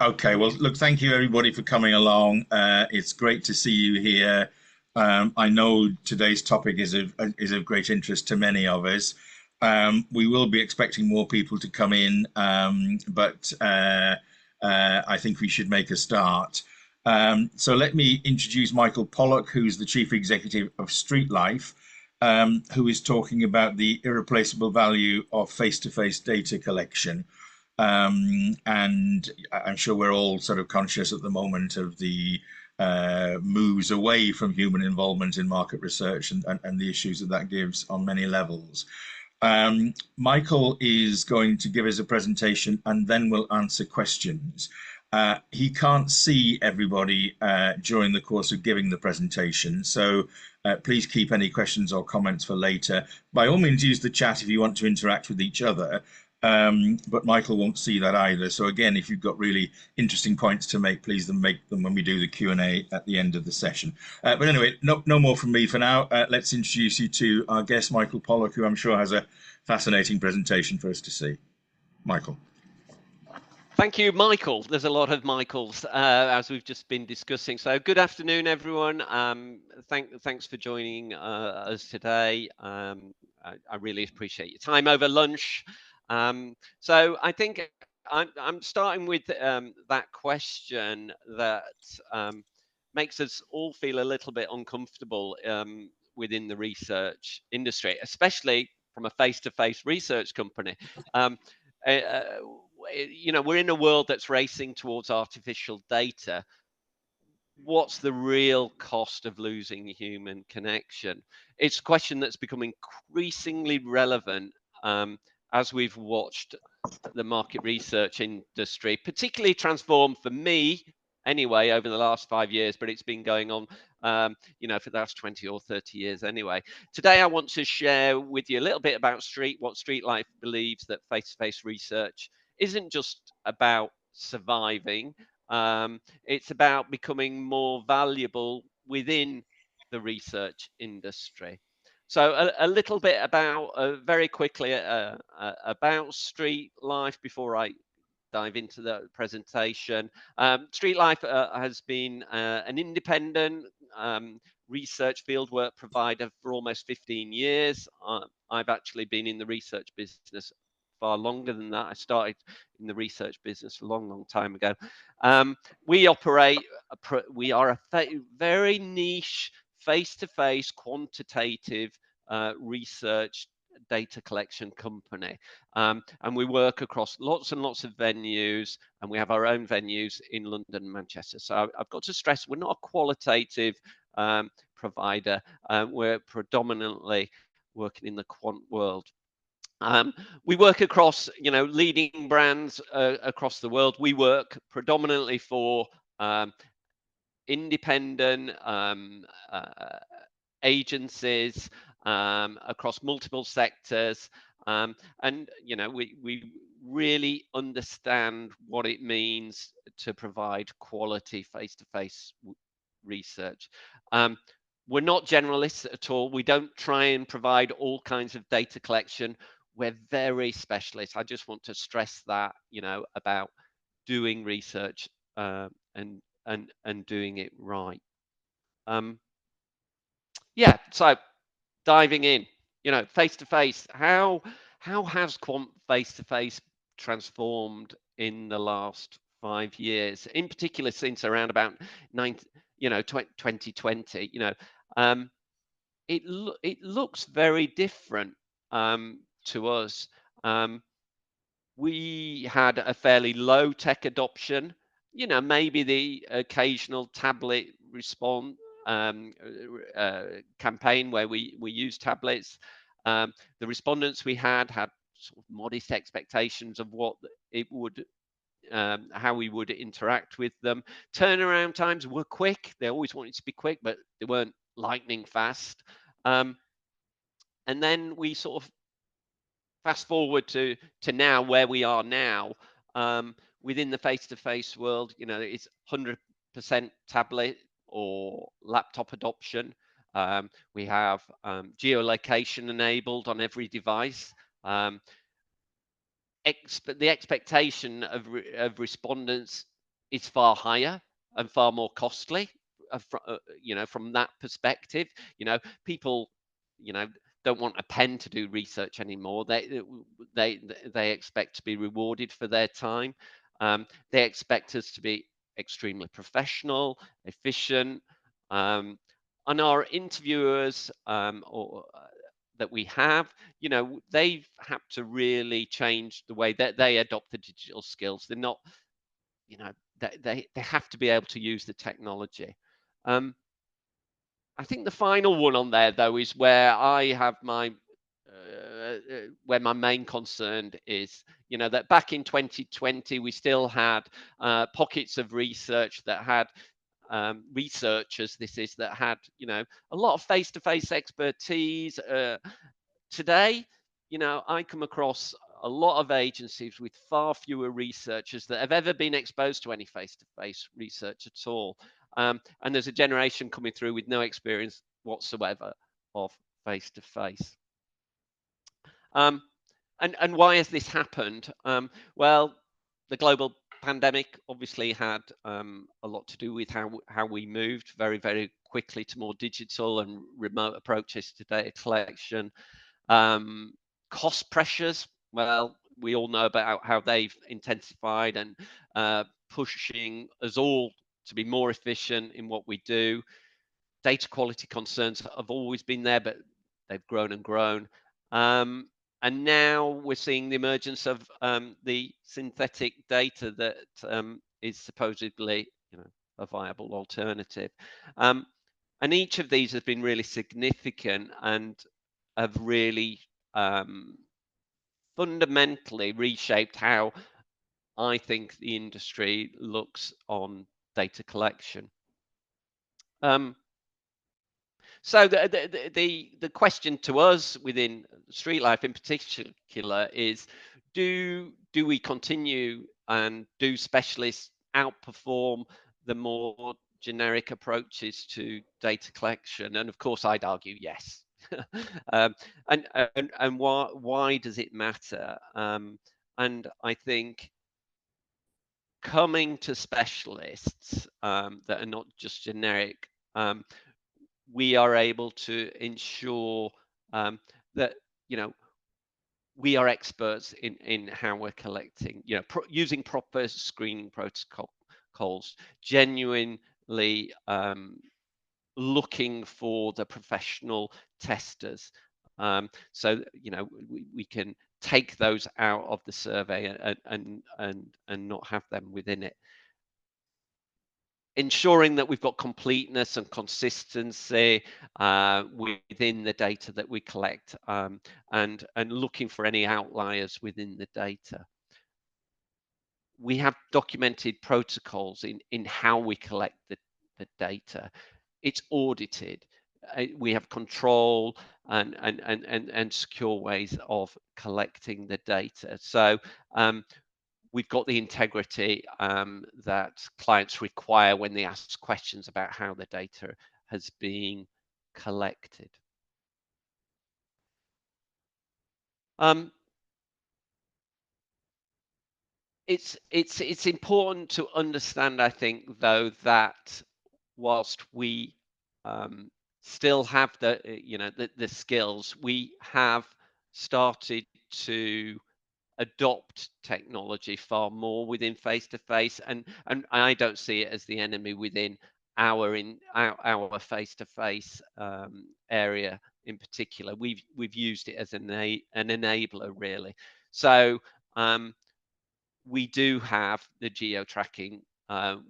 Okay, well, look, thank you everybody for coming along. It's great to see you here. I know today's topic is of great interest to many of us. We will be expecting more people to come in, but I think we should make a start. So let me introduce Michael Pollock, who's the Chief Executive of StreetLife, who is talking about the irreplaceable value of face-to-face data collection. And I'm sure we're all sort of conscious at the moment of the moves away from human involvement in market research and the issues that gives on many levels. Michael is going to give us a presentation and then we'll answer questions. He can't see everybody during the course of giving the presentation, so please keep any questions or comments for later. By all means, use the chat if you want to interact with each other. But Michael won't see that either. So again, if you've got really interesting points to make, please make them when we do the Q&A at the end of the session. But anyway, no more from me for now. Let's introduce you to our guest, Michael Pollock, who I'm sure has a fascinating presentation for us to see. Michael. Thank you, Michael. There's a lot of Michaels, as we've just been discussing. So good afternoon, everyone. Thanks for joining us today. I really appreciate your time over lunch. So I think I'm starting with that question that makes us all feel a little bit uncomfortable within the research industry, especially from a face-to-face research company. You know, we're in a world that's racing towards artificial data. What's the real cost of losing human connection? It's a question that's become increasingly relevant as we've watched the market research industry, particularly transform for me anyway over the last 5 years, but it's been going on you know, for the last 20 or 30 years anyway. Today I want to share with you a little bit about what StreetLife believes, that face-to-face research isn't just about surviving, it's about becoming more valuable within the research industry. So a little bit about, very quickly, about StreetLife before I dive into the presentation. StreetLife has been an independent research fieldwork provider for almost 15 years. I've actually been in the research business far longer than that. I started in the research business a long time ago. We are a very niche face-to-face quantitative research data collection company, and we work across lots and lots of venues, and we have our own venues in London and Manchester. So I've got to stress, we're not a qualitative provider. We're predominantly working in the quant world. We work across, you know, leading brands across the world. We work predominantly for independent agencies across multiple sectors, and you know, we really understand what it means to provide quality face-to-face research. We're not generalists at all. We don't try and provide all kinds of data collection. We're very specialist. I just want to stress that, you know, about doing research and doing it right. Yeah, so diving in, you know, face-to-face, how has quant face-to-face transformed in the last 5 years, in particular since around about 2020? You know, it looks very different to us. We had a fairly low tech adoption, you know, maybe the occasional tablet response campaign where we used tablets. The respondents we had sort of modest expectations of what it would, how we would interact with them. Turnaround times were quick. They always wanted to be quick, but they weren't lightning fast. And then we sort of fast forward to now, where we are now, within the face-to-face world. You know, it's 100% tablet or laptop adoption. We have geolocation enabled on every device. The expectation of respondents is far higher and far more costly. From that perspective, people, don't want a pen to do research anymore. They expect to be rewarded for their time. They expect us to be extremely professional, efficient, um, and our interviewers, or that we have, they've had to really change the way that they adopt the digital skills. They're not, you know, they have to be able to use the technology. Um, I think the final one on there, though, is where I have where my main concern is, that back in 2020, we still had pockets of research that had researchers, that had, a lot of face-to-face expertise. Today, I come across a lot of agencies with far fewer researchers that have ever been exposed to any face-to-face research at all. And there's a generation coming through with no experience whatsoever of face-to-face. And why has this happened? Well, the global pandemic obviously had a lot to do with how we moved very, very quickly to more digital and remote approaches to data collection. Cost pressures, well, we all know about how they've intensified and pushing us all to be more efficient in what we do. Data quality concerns have always been there, but they've grown and grown. And now we're seeing the emergence of the synthetic data that is supposedly, a viable alternative. And each of these has been really significant and have really fundamentally reshaped how I think the industry looks on data collection. So the question to us within StreetLife in particular is, do we continue, and do specialists outperform the more generic approaches to data collection? And of course, I'd argue yes. um, and why does it matter? And I think coming to specialists that are not just generic, we are able to ensure that, we are experts in how we're collecting, using proper screening protocols, genuinely looking for the professional testers. So we can take those out of the survey and not have them within it. Ensuring that we've got completeness and consistency within the data that we collect, and looking for any outliers within the data. We have documented protocols in how we collect the data. It's audited. We have control and secure ways of collecting the data. So we've got the integrity that clients require when they ask questions about how the data has been collected. It's important to understand, I think, though, that whilst we still have the skills, we have started to adopt technology far more within face-to-face, and I don't see it as the enemy within our face-to-face area in particular. We've used it as an enabler, really. So we do have the geo-tracking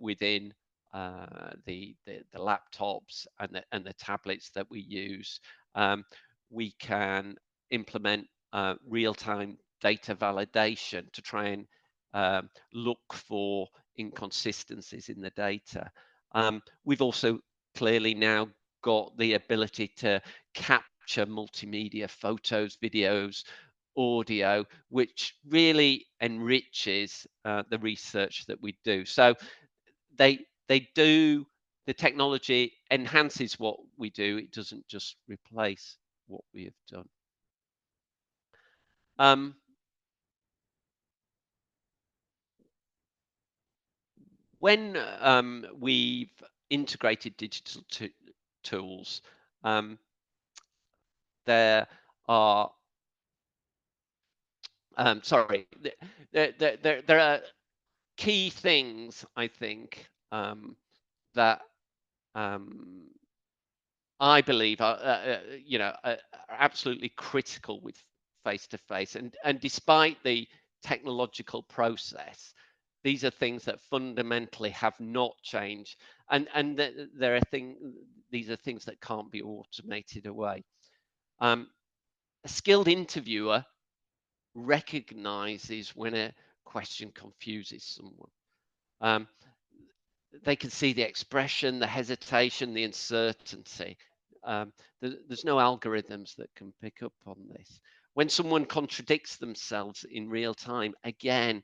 within the laptops and the tablets that we use. We can implement real-time data validation to try and look for inconsistencies in the data. We've also clearly now got the ability to capture multimedia photos, videos, audio, which really enriches the research that we do. So they do, the technology enhances what we do. It doesn't just replace what we have done. when we've integrated digital tools, um, there are sorry, there are key things I think that um, I believe are are absolutely critical with face to face, and despite the technological process, these are things that fundamentally have not changed, and there are these are things that can't be automated away. Um, a skilled interviewer recognizes when a question confuses someone. Um, they can see the expression, the hesitation, the uncertainty. There's no algorithms that can pick up on this. When someone contradicts themselves in real time, again,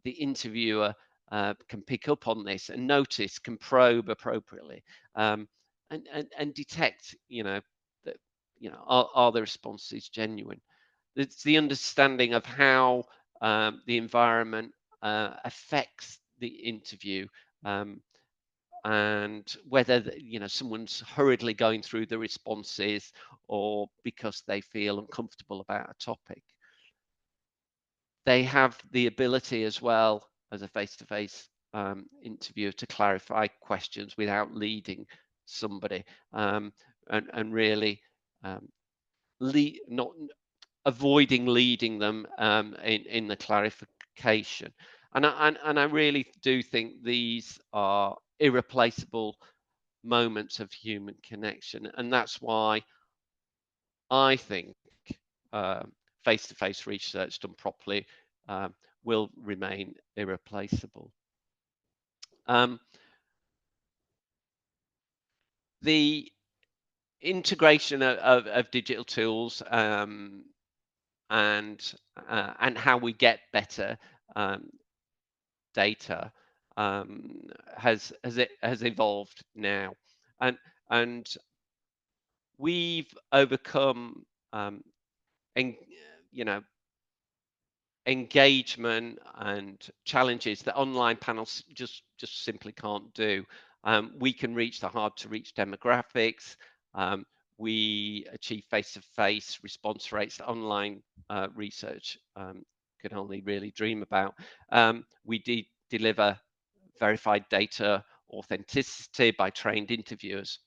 the interviewer can pick up on this and notice, can probe appropriately, and detect, that, are the responses genuine? It's the understanding of how the environment affects the interview, um, and whether someone's hurriedly going through the responses or because they feel uncomfortable about a topic. They have the ability as well as a face-to-face interviewer to clarify questions without leading somebody, and really not avoiding leading them in the clarification. And I really do think these are irreplaceable moments of human connection, and that's why I think face-to-face research done properly um, will remain irreplaceable. Um, the integration of digital tools, and how we get better um, data has evolved now, and and we've overcome en, you know engagement and challenges that online panels just simply can't do. We can reach the hard to reach demographics. Um, we achieve face-to-face response rates that online research can only really dream about. We deliver verified data authenticity by trained interviewers.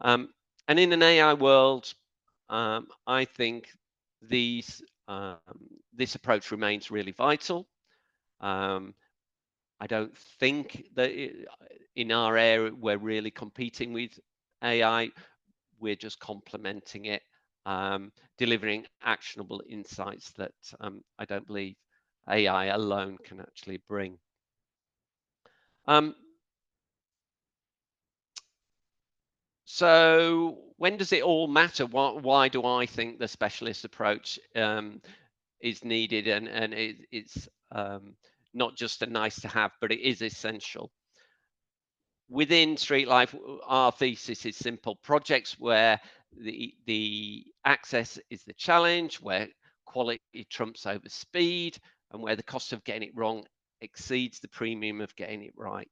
Um, and in an AI world, I think these this approach remains really vital. Um, I don't think that in our area we're really competing with AI. We're just complementing it, delivering actionable insights that I don't believe AI alone can actually bring. Um, so when does it all matter? Why do I think the specialist approach is needed, and it's not just a nice to have, but it is essential. Within StreetLife, our thesis is simple: projects where the access is the challenge, where quality trumps over speed, and where the cost of getting it wrong exceeds the premium of getting it right.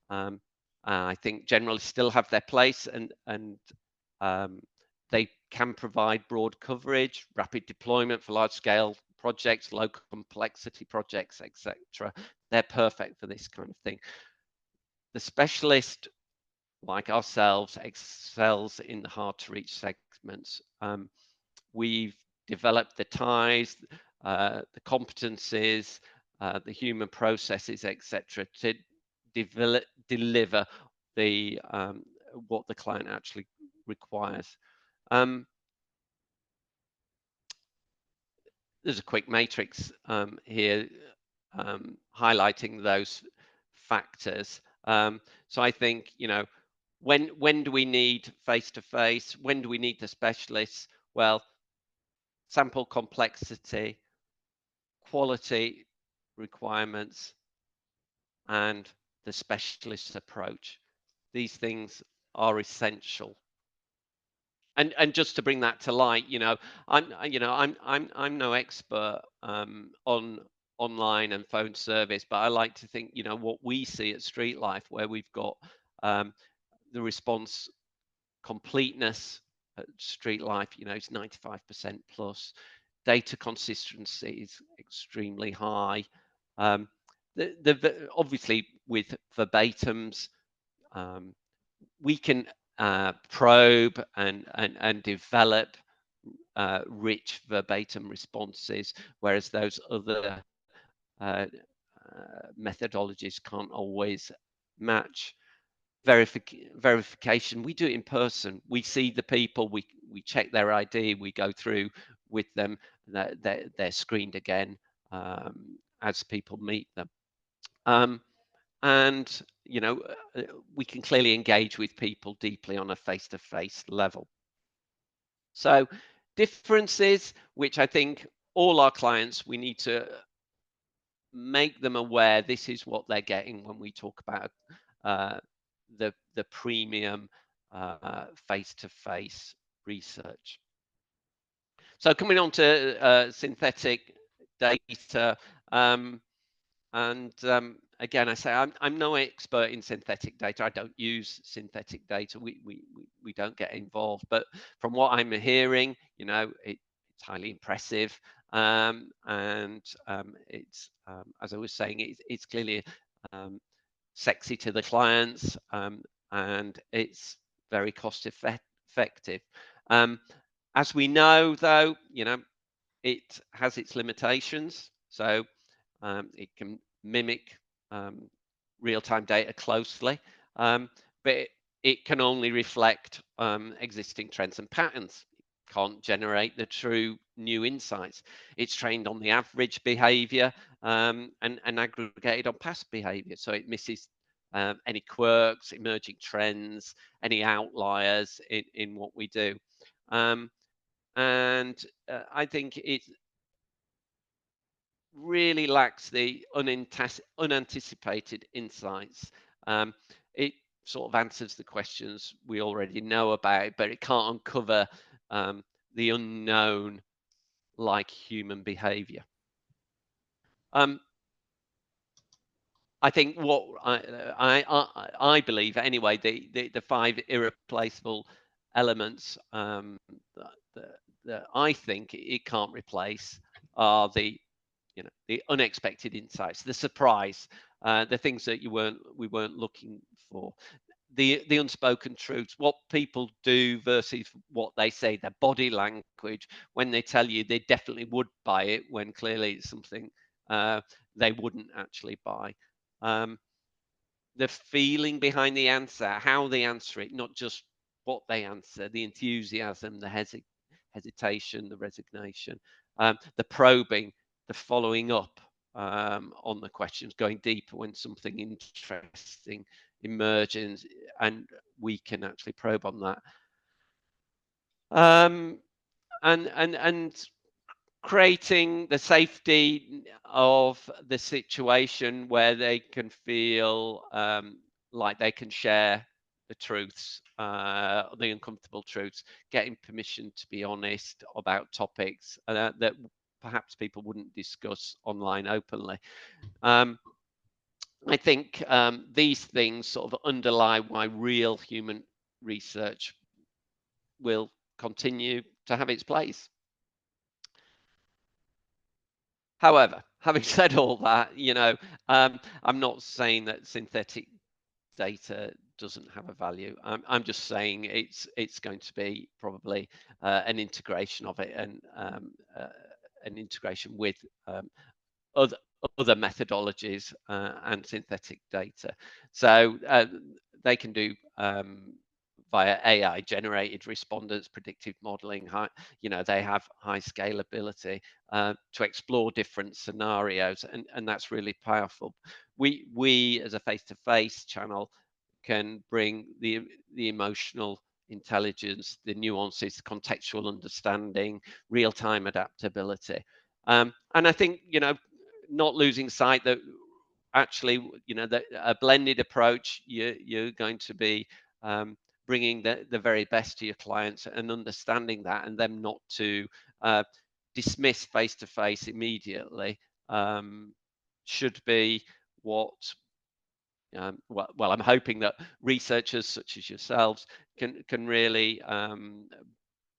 Um, I think generalists still have their place, and they can provide broad coverage, rapid deployment for large-scale projects, low complexity projects, etc. They're perfect for this kind of thing. The specialist, like ourselves, excels in the hard-to-reach segments. We've developed the ties, the competencies, the human processes, etc., to deliver the what the client actually requires. There's a quick matrix here highlighting those factors. So I think, when do we need face-to-face? When do we need the specialists? Well, sample complexity, quality requirements, and the specialist approach. These things are essential. And just to bring that to light, I'm no expert on online and phone service, but I like to think, what we see at StreetLife, where we've got the response completeness at StreetLife, it's 95% plus. Data consistency is extremely high. Obviously, with verbatims, we can probe and develop rich verbatim responses, whereas those other methodologies can't always match. Verification, we do it in person. We see the people, we check their ID, we go through with them, they're screened again as people meet them. And we can clearly engage with people deeply on a face-to-face level. So differences, which I think all our clients, we need to make them aware this is what they're getting when we talk about the premium face-to-face research. So coming on to synthetic data, and again, I say I'm no expert in synthetic data. I don't use synthetic data. We don't get involved. But from what I'm hearing, it's highly impressive, and it's as I was saying, it's clearly sexy to the clients, and it's very cost effective. As we know, though, it has its limitations. So it can mimic real-time data closely, but it can only reflect existing trends and patterns. It can't generate the true new insights. It's trained on the average behavior and aggregated on past behavior, so it misses any quirks, emerging trends, any outliers in what we do. And I think it really lacks the unanticipated insights. It sort of answers the questions we already know about, but it can't uncover the unknown like human behavior. I think what I believe anyway, the 5 irreplaceable elements that I think it can't replace are the unexpected insights, the surprise, the things that we weren't looking for, the unspoken truths, what people do versus what they say, their body language when they tell you they definitely would buy it when clearly it's something they wouldn't actually buy. The feeling behind the answer, how they answer it, not just what they answer, the enthusiasm, the hesitation, the resignation, the probing, the following up on the questions, going deeper when something interesting emerges, and we can actually probe on that. And creating the safety of the situation where they can feel like they can share the truths, the uncomfortable truths, getting permission to be honest about topics that perhaps people wouldn't discuss online openly. I think these things sort of underlie why real human research will continue to have its place. However, having said all that, I'm not saying that synthetic data doesn't have a value. I'm just saying it's going to be probably an integration of it, and an integration with other methodologies and synthetic data. So they can do via AI generated respondents, predictive modeling. They have high scalability to explore different scenarios, and that's really powerful. We as a face-to-face channel can bring the emotional intelligence, the nuances, contextual understanding, real-time adaptability. And I think, not losing sight that actually, that a blended approach, you're going to be bringing the very best to your clients and understanding that, and them not to dismiss face-to-face immediately, should be what well, I'm hoping that researchers such as yourselves can really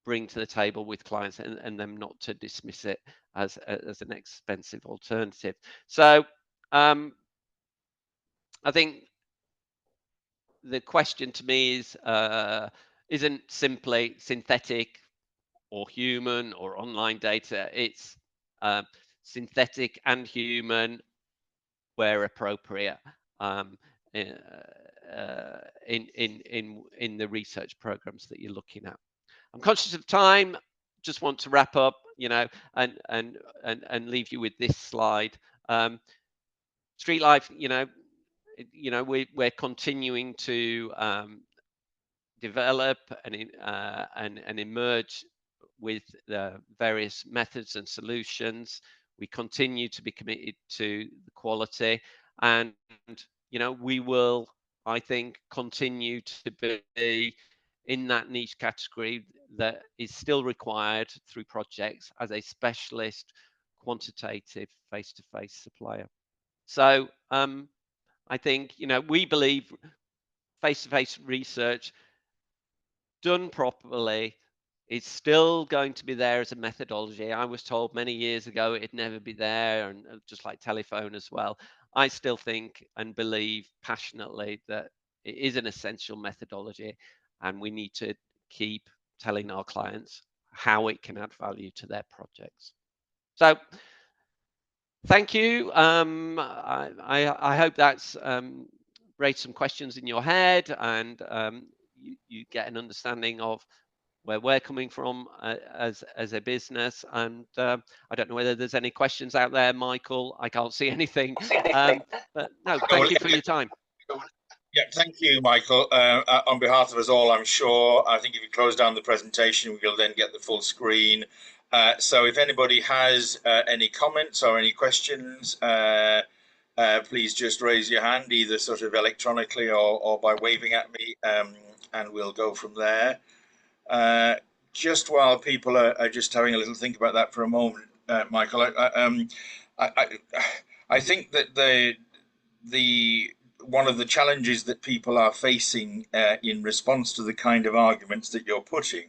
bring to the table with clients, and them not to dismiss it as an expensive alternative. So I think the question to me isn't simply synthetic or human or online data. It's synthetic and human where appropriate, um, in, in the research programs that you're looking at. I'm conscious of time. Just want to wrap up, and leave you with this slide. StreetLife, we're continuing to develop and emerge with various methods and solutions. We continue to be committed to the quality, and we will, I think, continue to be in that niche category that is still required through projects as a specialist quantitative face-to-face supplier. So I think we believe face-to-face research done properly is still going to be there as a methodology. I was told many years ago it'd never be there, and just like telephone as well. I still think and believe passionately that it is an essential methodology, and we need to keep telling our clients how it can add value to their projects. So thank you. I hope that's raised some questions in your head, and you get an understanding of where we're coming from as a business. And I don't know whether there's any questions out there, Michael. I can't see anything. But no, thank you for your time. Yeah, thank you, Michael. On behalf of us all, I'm sure, I think if you close down the presentation, we'll then get the full screen. So if anybody has any comments or any questions, please just raise your hand, either sort of electronically or by waving at me, and we'll go from there. Just while people are just having a little think about that for a moment, Michael, I think that the one of the challenges that people are facing in response to the kind of arguments that you're putting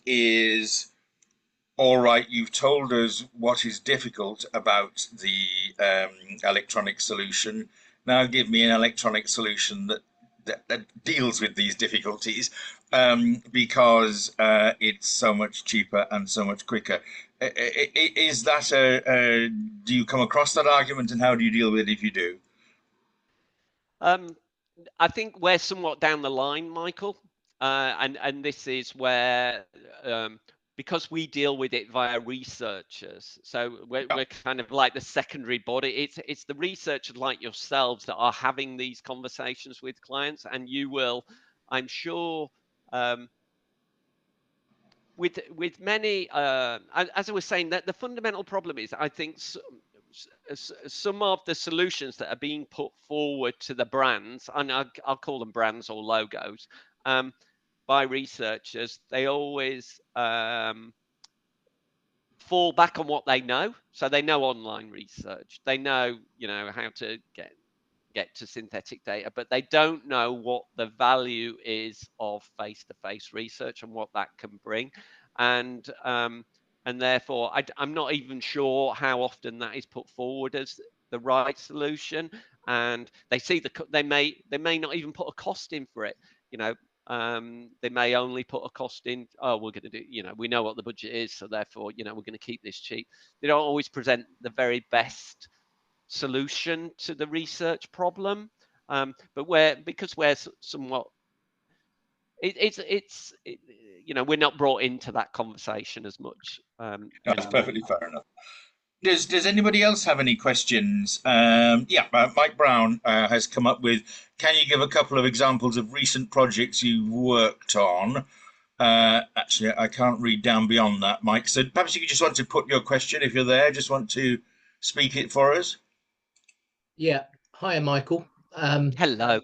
is, all right, you've told us what is difficult about the electronic solution. Now give me an electronic solution that deals with these difficulties, because it's so much cheaper and so much quicker. Is that do you come across that argument, and how do you deal with it if you do? I think we're somewhat down the line, Michael, and this is where, because we deal with it via researchers, so we're kind of like the secondary body. It's the researchers like yourselves that are having these conversations with clients, and you will, I'm sure, with many, as I was saying, that the fundamental problem is, I think, some of the solutions that are being put forward to the brands, and I'll call them brands or logos, by researchers, they always fall back on what they know. So they know online research, they know, how to get to synthetic data, but they don't know what the value is of face-to-face research and what that can bring. And therefore, I'm not even sure how often that is put forward as the right solution. And they see they may not even put a cost in for it. They may only put a cost in. Oh, we're going to do. We know what the budget is, so therefore, we're going to keep this cheap. They don't always present the very best solution to the research problem, but because we're somewhat, we're not brought into that conversation as much That's anymore. perfectly fair enough. Does anybody else have any questions? Yeah, Mike Brown has come up with, can you give a couple of examples of recent projects you've worked on? Actually, I can't read down beyond that, Mike. So perhaps you just want to put your question, if you're there, just want to speak it for us. Yeah. Hi, Michael. Hello.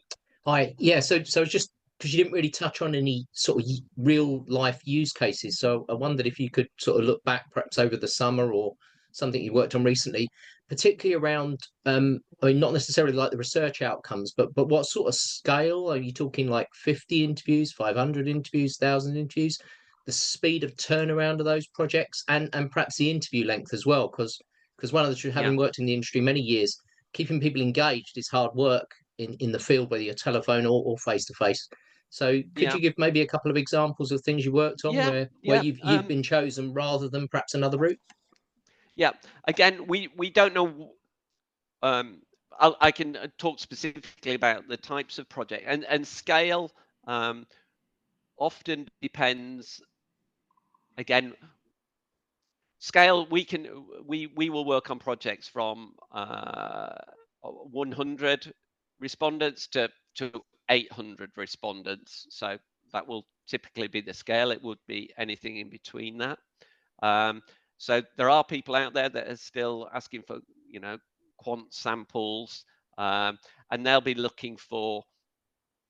Hi. Yeah. So just because you didn't really touch on any sort of real life use cases, so I wondered if you could sort of look back perhaps over the summer or something you worked on recently, particularly around, I mean, not necessarily like the research outcomes, but what sort of scale? Are you talking like 50 interviews, 500 interviews, 1,000 interviews? The speed of turnaround of those projects, and perhaps the interview length as well, because one of the, Yeah, having worked in the industry many years, keeping people engaged is hard work in the field, whether you're telephone or face to face. So could yeah, you give maybe a couple of examples of things you worked on yeah, where yeah. you've been chosen rather than perhaps another route? Yeah. Again, we don't know. Um, I can talk specifically about the types of project and scale. Um, Often depends. Again, scale. We will work on projects from 100 respondents to 800 respondents. So that will typically be the scale. It would be anything in between that. Um, so there are people out there that are still asking for, quant samples, and they'll be looking for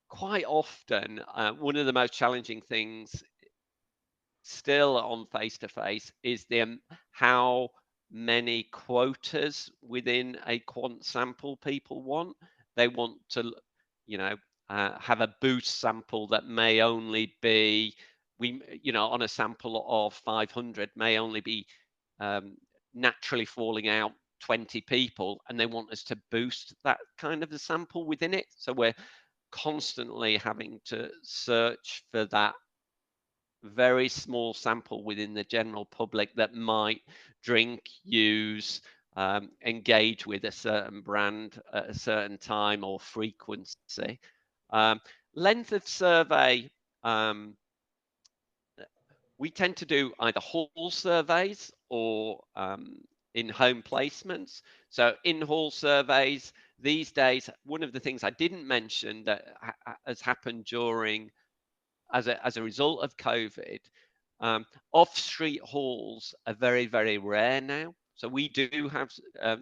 quite often. One of the most challenging things still on face to face is how many quotas within a quant sample people want. They want to, have a boost sample that may only be on a sample of 500 may only be um, naturally falling out 20 people, and they want us to boost that kind of a sample within it. So we're constantly having to search for that very small sample within the general public that might drink, use, engage with a certain brand at a certain time or frequency. Um, Length of survey, um, we tend to do either hall surveys or in-home placements. So in-hall surveys, these days, one of the things I didn't mention that has happened during as a result of COVID, off-street halls are very, very rare now. So we do have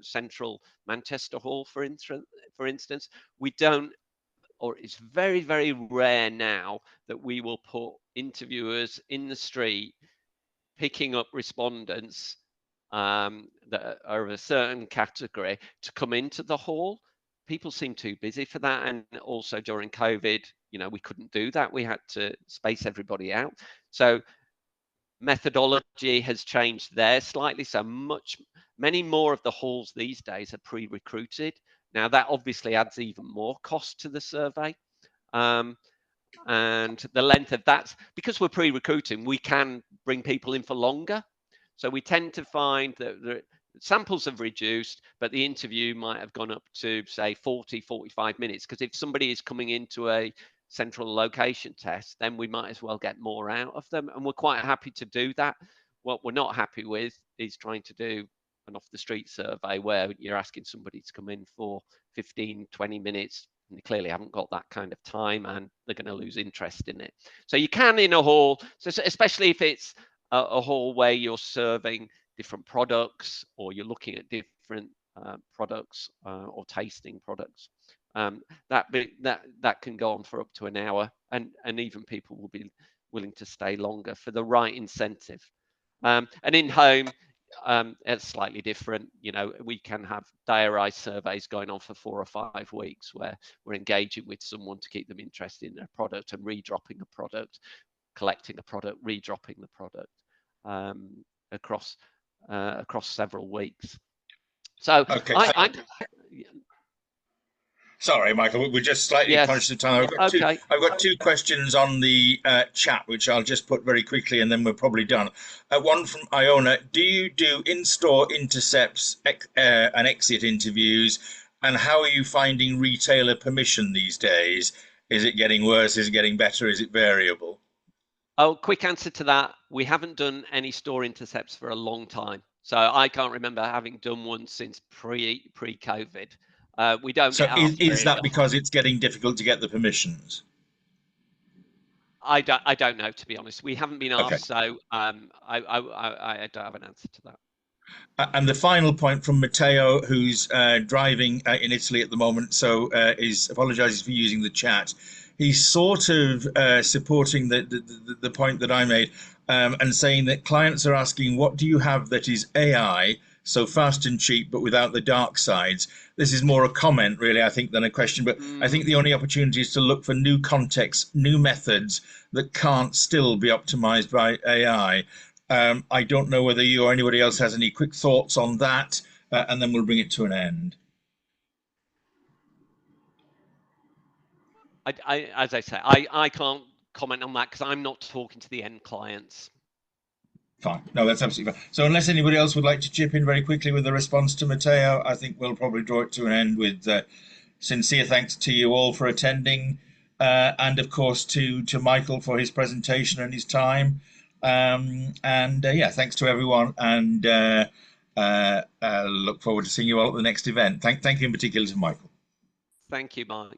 Central Manchester Hall, for instance. We don't, or it's very, very rare now that we will put interviewers in the street picking up respondents that are of a certain category to come into the hall. People seem too busy for that, and also during COVID, we couldn't do that. We had to space everybody out. So methodology has changed there slightly. So many more of the halls these days are pre-recruited. Now that obviously adds even more cost to the survey. And the length of that, because we're pre-recruiting, we can bring people in for longer. So we tend to find that the samples have reduced, but the interview might have gone up to, say, 40, 45 minutes. Because if somebody is coming into a central location test, then we might as well get more out of them. And we're quite happy to do that. What we're not happy with is trying to do an off the street survey where you're asking somebody to come in for 15, 20 minutes. And they clearly haven't got that kind of time, and they're going to lose interest in it. So you can in a hall, so especially if it's a hall where you're serving different products or you're looking at different products or tasting products. That can go on for up to an hour, and even people will be willing to stay longer for the right incentive. And in home, it's slightly different. We can have diarized surveys going on for 4 or 5 weeks where we're engaging with someone to keep them interested in their product and redropping a product, collecting a product, redropping the product across several weeks. So Okay. I Sorry, Michael, we're just slightly yes, conscious of time. okay. I've got two questions on the chat, which I'll just put very quickly, and then we're probably done. One from Iona: do you do in-store intercepts and exit interviews? And how are you finding retailer permission these days? Is it getting worse? Is it getting better? Is it variable? Oh, quick answer to that. We haven't done any store intercepts for a long time. So I can't remember having done one since pre-COVID. We don't So get asked is very that often. because it's getting difficult to get the permissions? I don't know, to be honest. We haven't been Okay. asked, so I don't have an answer to that. And the final point from Matteo, who's driving in Italy at the moment, so is apologizes for using the chat. He's sort of supporting the point that I made, and saying that clients are asking, what do you have that is AI so fast and cheap, but without the dark sides. This is more a comment, really, I think, than a question. But I think the only opportunity is to look for new contexts, new methods that can't still be optimized by AI. I don't know whether you or anybody else has any quick thoughts on that, and then we'll bring it to an end. As I say, I can't comment on that because I'm not talking to the end clients. Fine. No, that's absolutely fine. So unless anybody else would like to chip in very quickly with a response to Matteo, I think we'll probably draw it to an end with sincere thanks to you all for attending, and of course to Michael for his presentation and his time. Yeah, thanks to everyone, and look forward to seeing you all at the next event. Thank you in particular to Michael. Thank you, Mike.